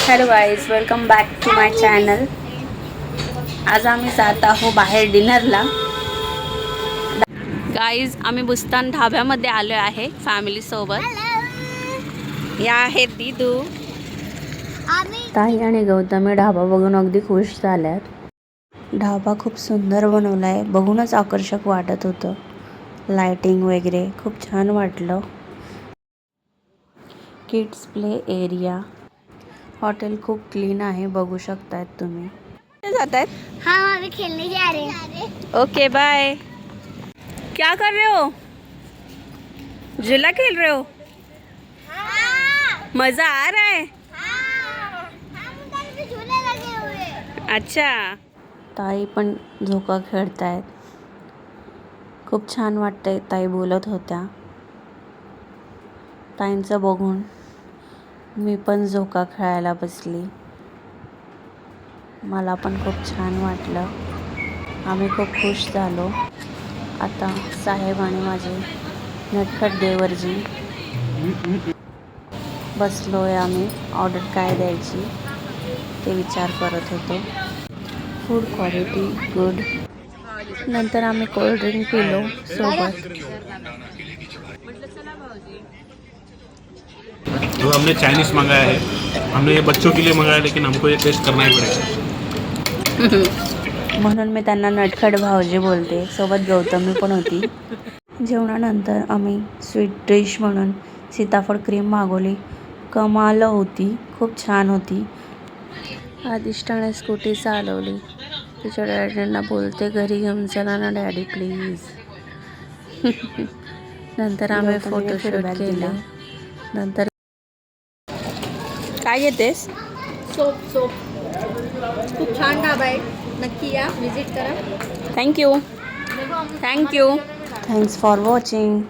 Hello guys, welcome back to my channel. आज आम्ही जात आहो बाहेर डिनरला. गाईज, आम्ही बुस्तान ढाब्यामध्ये आलो आहे फॅमिली सोबत. या आहेत दीदू, ताई आणि गौतमी. ढाबा बघून अगदी खुश झाल्यात. ढाबा खूप सुंदर बनवला आहे, बघूनच आकर्षक वाटत होतं. लाइटिंग वगैरे खूप छान वाटलं. Kids play area. हॉटेल खूप क्लीन आहे, बघू शकतायत तुम्ही. जात आहेत? हाँ, अभी खेलने जा रहे हैं. Okay bye. क्या कर रहे हो? झूला खेल रहे हो? हाँ, मजा आ रहा है? हाँ, हम उधर भी झूले लगे हुए हैं. अच्छा. ताई पण झोका खेळतायत. खूप छान वाटतंय, ताई बोलत होत्या. ताईंचं बघून मी पण झोका खेळायला बसली. मला पण खूप छान वाटलं. आम्ही खूप खुश झालो. आता साहेब आणि माझे नटखट देवरजी बसलोय. आम्ही ऑर्डर काय द्यायची ते विचार करत होतो. Food quality good. नंतर आम्ही कोल्ड्रिंक पिलो सोबत. तो हमने चाइनीज़ मंगाया है. हमने ये बच्चों के लिए मंगाया, लेकिन हमको ये टेस्ट करना ही पड़ेगा. म्हणून मी त्यांना नटखट भाऊजी बोलते. सोबत गौतमी पण होती. जेवणानंतर आम्ही स्वीट डिश म्हणून सीताफळ क्रीम मागवली. कमाल होती, खूप छान होती. आदिष्टाने स्कूटी चालवली. तिच्या डॅडींना बोलते घरी घेऊन चला ना डॅडी प्लीज. नंतर आम्ही फोटोशूट केला. नंतर काय घेतेस? सोप खूप छान ढाबा आहे, नक्की या, विजिट करा. थँक्यू. Thanks for watching.